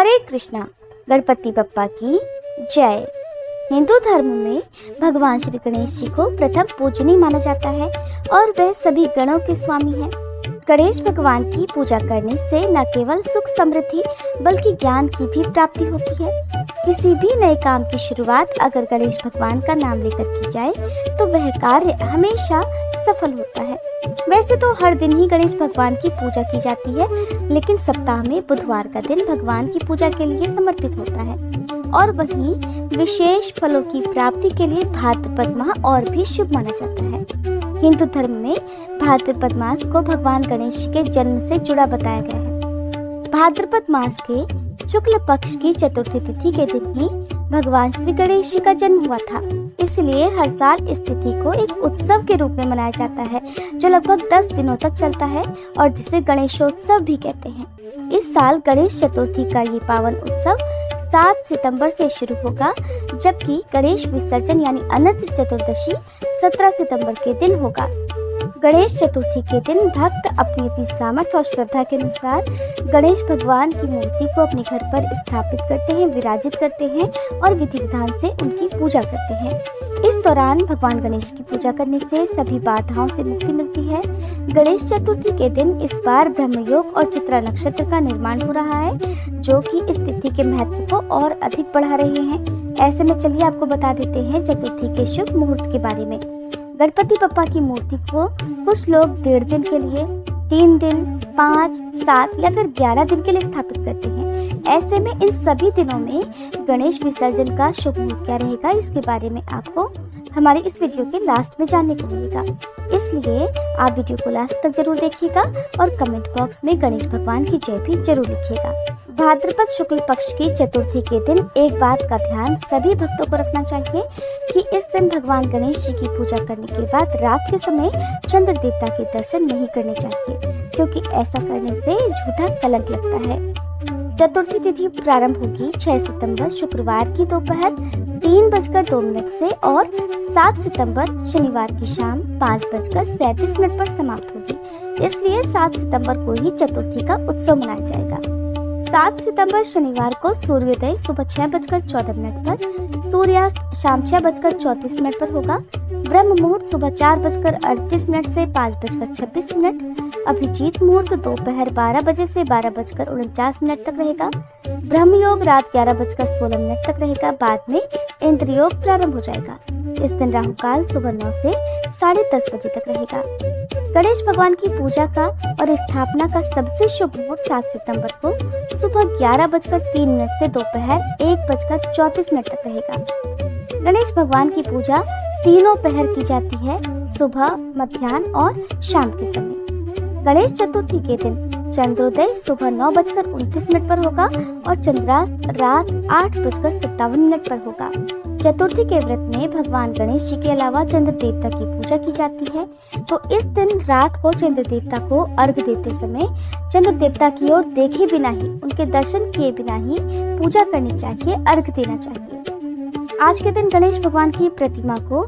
हरे कृष्णा। गणपति बप्पा की जय। हिंदू धर्म में भगवान श्री गणेश जी को प्रथम पूजनीय माना जाता है और वह सभी गणों के स्वामी हैं। गणेश भगवान की पूजा करने से न केवल सुख समृद्धि बल्कि ज्ञान की भी प्राप्ति होती है। किसी भी नए काम की शुरुआत अगर गणेश भगवान का नाम लेकर की जाए तो वह कार्य हमेशा सफल होता है। वैसे तो हर दिन ही गणेश भगवान की पूजा की जाती है, लेकिन सप्ताह में बुधवार का दिन भगवान की पूजा के लिए समर्पित होता है और वहीं विशेष फलों की प्राप्ति के लिए भाद्रपद माह और भी शुभ माना जाता है। हिंदू धर्म में भाद्रपद मास को भगवान गणेश के जन्म से जुड़ा बताया गया है। भाद्रपद मास के शुक्ल पक्ष की चतुर्थी तिथि के दिन ही भगवान श्री गणेश जी का जन्म हुआ था। इसलिए हर साल इस तिथि को एक उत्सव के रूप में मनाया जाता है जो लगभग 10 दिनों तक चलता है और जिसे गणेशोत्सव भी कहते हैं। इस साल गणेश चतुर्थी का ये पावन उत्सव 7 सितंबर से शुरू होगा, जबकि गणेश विसर्जन यानी अनंत चतुर्दशी 17 सितंबर के दिन होगा। गणेश चतुर्थी के दिन भक्त अपनी अपनी सामर्थ्य और श्रद्धा के अनुसार गणेश भगवान की मूर्ति को अपने घर पर स्थापित करते हैं, विराजित करते हैं और विधि विधान से उनकी पूजा करते हैं। इस दौरान भगवान गणेश की पूजा करने से सभी बाधाओं से मुक्ति मिलती है। गणेश चतुर्थी के दिन इस बार ब्रह्मयोग और चित्रा नक्षत्र का निर्माण हो रहा है, जो कि इस तिथि के महत्व को और अधिक बढ़ा रहे हैं। ऐसे में चलिए आपको बता देते हैं चतुर्थी के शुभ मुहूर्त के बारे में। गणपति बप्पा की मूर्ति को कुछ लोग 1.5 दिन के लिए, 3 दिन, 5, 7 या फिर 11 दिन के लिए स्थापित करते हैं। ऐसे में इन सभी दिनों में गणेश विसर्जन का शुभ मुहूर्त क्या रहेगा, इसके बारे में आपको हमारे इस वीडियो के लास्ट में जानने को मिलेगा। इसलिए आप वीडियो को लास्ट तक जरूर देखिएगा और कमेंट बॉक्स में गणेश भगवान की जय भी जरूर लिखिएगा। भाद्रपद शुक्ल पक्ष की चतुर्थी के दिन एक बात का ध्यान सभी भक्तों को रखना चाहिए कि इस दिन भगवान गणेश जी की पूजा करने के बाद रात के समय चंद्र देवता के दर्शन नहीं करने चाहिए, क्योंकि ऐसा करने से झूठा कलंक लगता है। चतुर्थी तिथि प्रारंभ होगी 6 सितंबर शुक्रवार की दोपहर 3:02 से और 7 सितंबर शनिवार की शाम 5:37 पर समाप्त होगी। इसलिए 7 सितंबर को ही चतुर्थी का उत्सव मनाया जाएगा। 7 सितंबर शनिवार को सूर्योदय सुबह 6:14 पर, सूर्यास्त शाम 6:34 पर होगा। ब्रह्म मुहूर्त सुबह 4:38 से 5:26, अभिजीत मुहूर्त दोपहर 12 बजे से 12:49 तक रहेगा। ब्रह्म योग रात 11:16 तक रहेगा। बाद में इंद्र योग प्रारंभ हो जाएगा। इस दिन राहु काल सुबह 9 से 10:30 बजे तक रहेगा। गणेश भगवान की पूजा का और स्थापना का सबसे शुभ मुहूर्त 7 सितंबर को सुबह 11:03 से दोपहर 1:34 तक रहेगा। गणेश भगवान की पूजा तीनों पहर की जाती है, सुबह, मध्याह्न और शाम के समय। गणेश चतुर्थी के दिन चंद्रोदय सुबह 9:29 पर होगा और चंद्रास्त रात 8:57 पर होगा। चतुर्थी के व्रत में भगवान गणेश जी के अलावा चंद्र देवता की पूजा की जाती है, तो इस दिन रात को चंद्र देवता को अर्घ देते समय चंद्र देवता की ओर देखे बिना ही, उनके दर्शन किए बिना ही पूजा करनी चाहिए, अर्घ देना चाहिए। आज के दिन गणेश भगवान की प्रतिमा को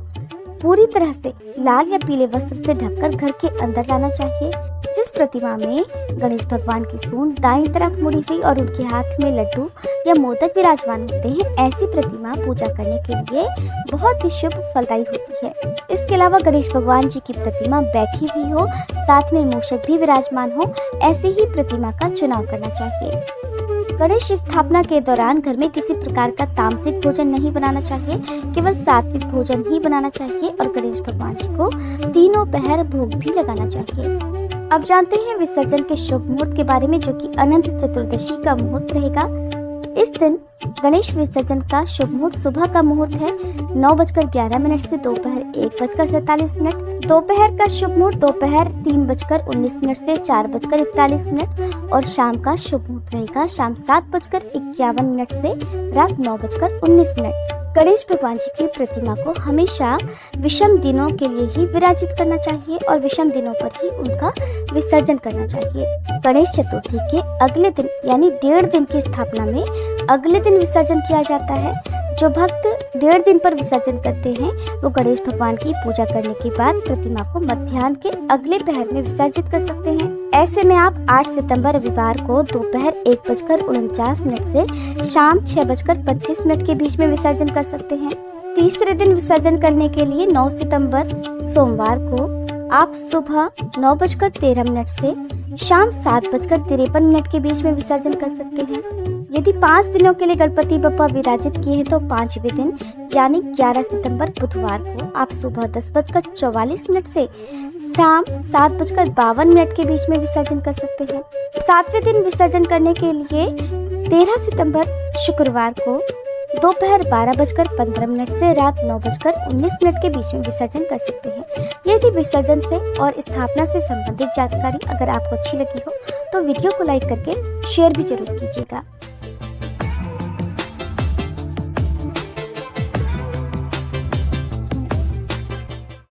पूरी तरह से लाल या पीले वस्त्र से ढककर घर के अंदर लाना चाहिए। जिस प्रतिमा में गणेश भगवान की सूंड दाईं तरफ मुड़ी हुई और उनके हाथ में लड्डू या मोदक विराजमान होते हैं, ऐसी प्रतिमा पूजा करने के लिए बहुत ही शुभ फलदायी होती है। इसके अलावा गणेश भगवान जी की प्रतिमा बैठी हुई हो, साथ में मूषक भी विराजमान हो, ऐसी ही प्रतिमा का चुनाव करना चाहिए। गणेश स्थापना के दौरान घर में किसी प्रकार का तामसिक भोजन नहीं बनाना चाहिए, केवल सात्विक भोजन ही बनाना चाहिए और गणेश भगवान जी को तीनों पहर भोग भी लगाना चाहिए। अब जानते हैं विसर्जन के शुभ मुहूर्त के बारे में, जो कि अनंत चतुर्दशी का मुहूर्त रहेगा। इस दिन गणेश विसर्जन का शुभ मुहूर्त सुबह का मुहूर्त है 9:11 से दोपहर 1:47। दोपहर का शुभ मुहूर्त दोपहर 3:19 से 4:41 और शाम का शुभ मुहूर्त रहेगा शाम 7:51 से रात 9:19। गणेश भगवान जी की प्रतिमा को हमेशा विषम दिनों के लिए ही विराजित करना चाहिए और विषम दिनों पर ही उनका विसर्जन करना चाहिए। गणेश चतुर्थी के अगले दिन यानी 1.5 दिन की स्थापना में अगले दिन विसर्जन किया जाता है। जो भक्त 1.5 दिन पर विसर्जन करते हैं वो गणेश भगवान की पूजा करने के बाद प्रतिमा को मध्याह्न के अगले पहर में विसर्जित कर सकते हैं। ऐसे में आप 8 सितंबर रविवार को दोपहर 1:49 से शाम 6:25 के बीच में विसर्जन कर सकते हैं। तीसरे दिन विसर्जन करने के लिए 9 सितंबर सोमवार को आप सुबह 9:13 से शाम 7:53 के बीच में विसर्जन कर सकते हैं। यदि 5 दिनों के लिए गणपति बप्पा विराजित किए हैं तो 5वें दिन यानी 11 सितंबर बुधवार को आप सुबह 10:44 से शाम 7:52 के बीच में विसर्जन कर सकते हैं। 7वें दिन विसर्जन करने के लिए 13 सितंबर शुक्रवार को दोपहर 12:15 से रात 9:19 के बीच में विसर्जन कर सकते हैं। यदि विसर्जन से और स्थापना से संबंधित जानकारी अगर आपको अच्छी लगी हो तो वीडियो को लाइक करके शेयर भी जरूर कीजिएगा।